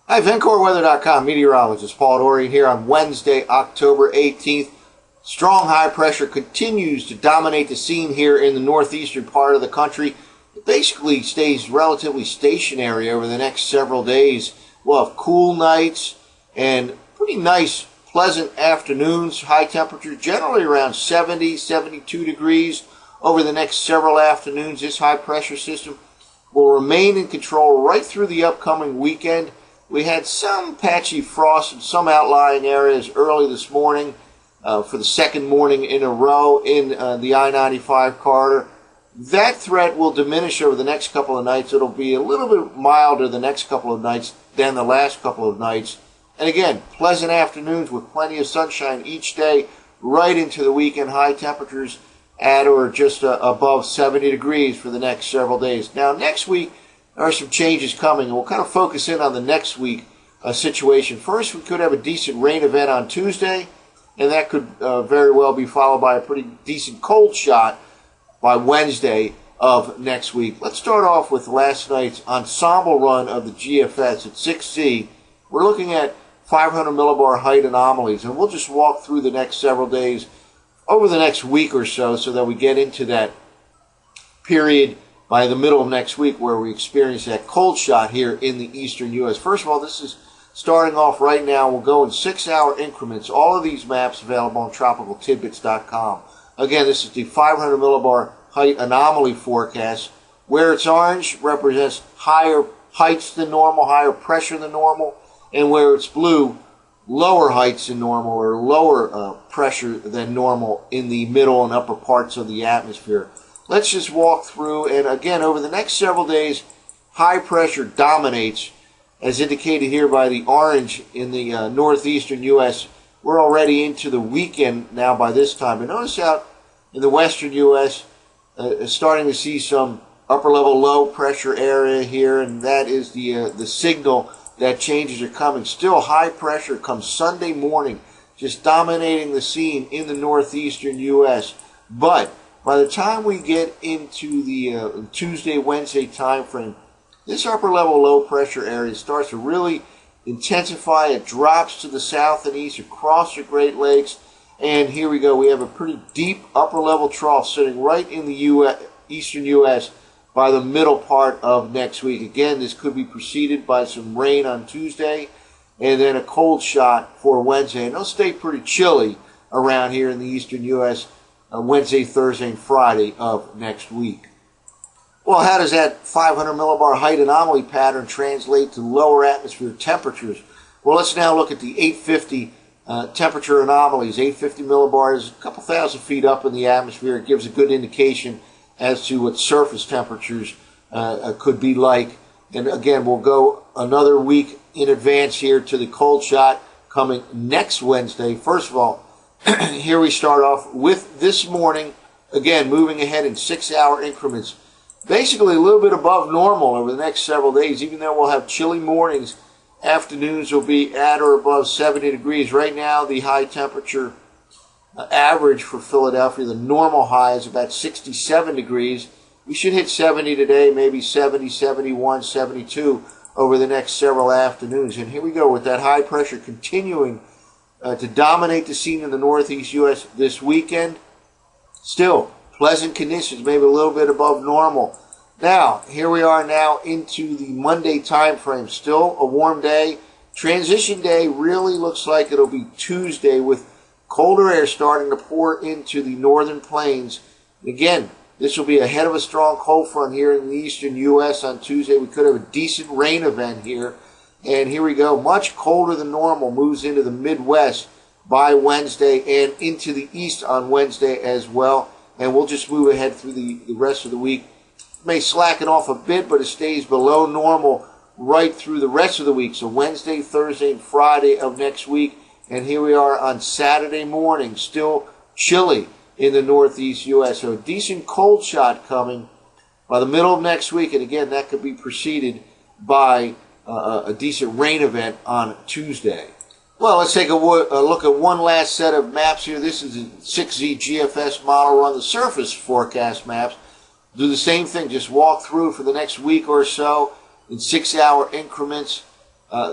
Hi, VencoreWeather.com, meteorologist Paul Dorian here on Wednesday, October 18th. Strong high pressure continues to dominate the scene here in the northeastern part of the country. It basically stays relatively stationary over the next several days. We'll have cool nights and pretty nice, pleasant afternoons. High temperatures generally around 70, 72 degrees over the next several afternoons. This high pressure system will remain in control right through the upcoming weekend. We had some patchy frost in some outlying areas early this morning for the second morning in a row in the I-95 corridor. That threat will diminish over the next couple of nights. It'll be a little bit milder the next couple of nights than the last couple of nights. And again, pleasant afternoons with plenty of sunshine each day right into the weekend. High temperatures at or just above 70 degrees for the next several days. Now, next week, there are some changes coming, and we'll kind of focus in on the next week situation. First, we could have a decent rain event on Tuesday, and that could very well be followed by a pretty decent cold shot by Wednesday of next week. Let's start off with last night's ensemble run of the GFS at 6Z. We're looking at 500 millibar height anomalies, and we'll just walk through the next several days over the next week or so that we get into that period by the middle of next week where we experience that cold shot here in the eastern U.S. First of all, this is starting off right now. We'll go in 6-hour increments. All of these maps available on tropicaltidbits.com. Again, this is the 500 millibar height anomaly forecast. Where it's orange represents higher heights than normal, higher pressure than normal, and where it's blue, lower heights than normal or lower pressure than normal in the middle and upper parts of the atmosphere. Let's just walk through, and again, over the next several days, high pressure dominates, as indicated here by the orange in the northeastern U.S. We're already into the weekend now by this time. And notice out in the western U.S., starting to see some upper-level low-pressure area here, and that is the signal that changes are coming. Still high pressure comes Sunday morning, just dominating the scene in the northeastern U.S. But by the time we get into the Tuesday, Wednesday time frame, this upper level low pressure area starts to really intensify. It drops to the south and east across the Great Lakes. And here we go. We have a pretty deep upper level trough sitting right in the eastern U.S. by the middle part of next week. Again, this could be preceded by some rain on Tuesday and then a cold shot for Wednesday. And it'll stay pretty chilly around here in the eastern U.S. Wednesday, Thursday, and Friday of next week. Well, how does that 500 millibar height anomaly pattern translate to lower atmosphere temperatures? Well, let's now look at the 850 temperature anomalies. 850 millibars, a couple thousand feet up in the atmosphere. It gives a good indication as to what surface temperatures could be like. And again, we'll go another week in advance here to the cold shot coming next Wednesday. First of all, here we start off with this morning, again, moving ahead in 6-hour increments. Basically a little bit above normal over the next several days, even though we'll have chilly mornings. Afternoons will be at or above 70 degrees. Right now, the high temperature average for Philadelphia, the normal high is about 67 degrees. We should hit 70 today, maybe 70, 71, 72 over the next several afternoons. And here we go with that high pressure continuing to dominate the scene in the northeast U.S. this weekend. Still, pleasant conditions, maybe a little bit above normal. Now, here we are now into the Monday time frame. Still a warm day. Transition day really looks like it'll be Tuesday with colder air starting to pour into the northern plains. Again, this will be ahead of a strong cold front here in the eastern U.S. on Tuesday. We could have a decent rain event here. And here we go. Much colder than normal moves into the Midwest by Wednesday and into the east on Wednesday as well. And we'll just move ahead through the rest of the week. It may slacken off a bit, but it stays below normal right through the rest of the week. So Wednesday, Thursday, and Friday of next week. And here we are on Saturday morning, still chilly in the northeast U.S. So a decent cold shot coming by the middle of next week. And again, that could be preceded by a decent rain event on Tuesday. Well, let's take a look at one last set of maps here. This is a 6Z GFS model run, the surface forecast maps. Do the same thing, just walk through for the next week or so in 6-hour increments.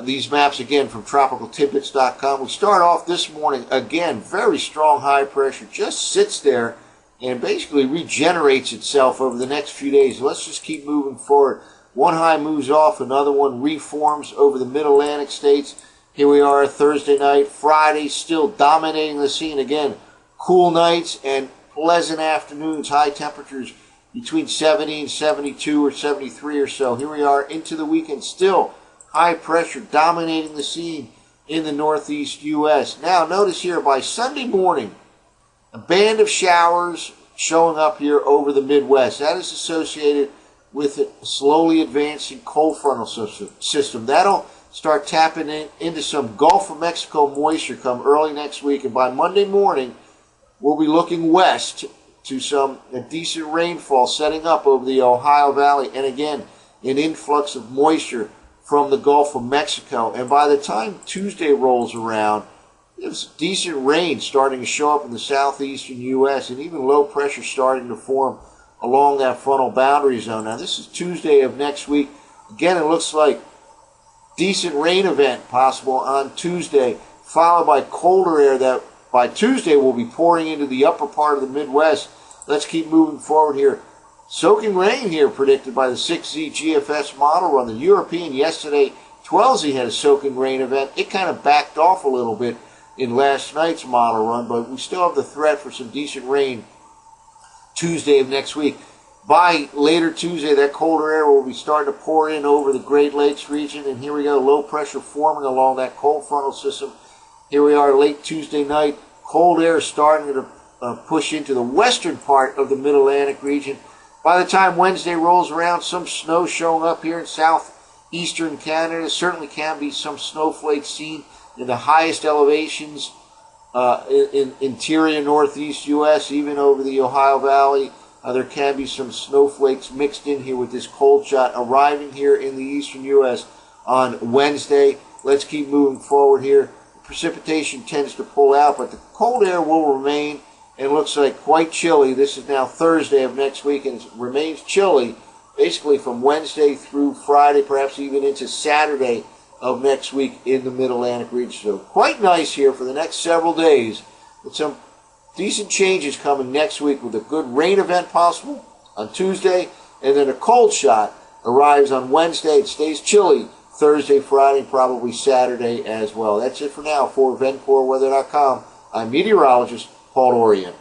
These maps again from tropicaltidbits.com. We start off this morning again, very strong high pressure, just sits there and basically regenerates itself over the next few days. Let's just keep moving forward. One high moves off, another one reforms over the mid-Atlantic states. Here we are Thursday night, Friday, still dominating the scene again. Cool nights and pleasant afternoons, high temperatures between 70 and 72 or 73 or so. Here we are into the weekend, still high pressure dominating the scene in the northeast U.S. Now, notice here, by Sunday morning, a band of showers showing up here over the Midwest. That is associated with a slowly advancing cold frontal system. That'll start tapping into some Gulf of Mexico moisture come early next week, and by Monday morning, we'll be looking west to some decent rainfall setting up over the Ohio Valley, and again, an influx of moisture from the Gulf of Mexico. And by the time Tuesday rolls around, there's decent rain starting to show up in the southeastern U.S. and even low pressure starting to form along that frontal boundary zone. Now, this is Tuesday of next week. Again, it looks like decent rain event possible on Tuesday, followed by colder air that by Tuesday will be pouring into the upper part of the Midwest. Let's keep moving forward here. Soaking rain here predicted by the 6Z GFS model run. The European yesterday, 12Z had a soaking rain event. It kind of backed off a little bit in last night's model run, but we still have the threat for some decent rain Tuesday of next week. By later Tuesday, that colder air will be starting to pour in over the Great Lakes region, and here we go, low pressure forming along that cold frontal system. Here we are late Tuesday night, cold air starting to push into the western part of the Mid-Atlantic region. By the time Wednesday rolls around, some snow showing up here in southeastern Canada. Certainly can be some snowflakes seen in the highest elevations in interior northeast U.S., even over the Ohio Valley. There can be some snowflakes mixed in here with this cold shot arriving here in the eastern U.S. on Wednesday. Let's keep moving forward here. Precipitation tends to pull out, but the cold air will remain and looks like quite chilly. This is now Thursday of next week, and it remains chilly basically from Wednesday through Friday, perhaps even into Saturday of next week in the Mid-Atlantic region. So quite nice here for the next several days, with some decent changes coming next week with a good rain event possible on Tuesday, and then a cold shot arrives on Wednesday. It stays chilly Thursday, Friday, probably Saturday as well. That's it for now. For VencoreWeather.com, I'm meteorologist Paul Orient.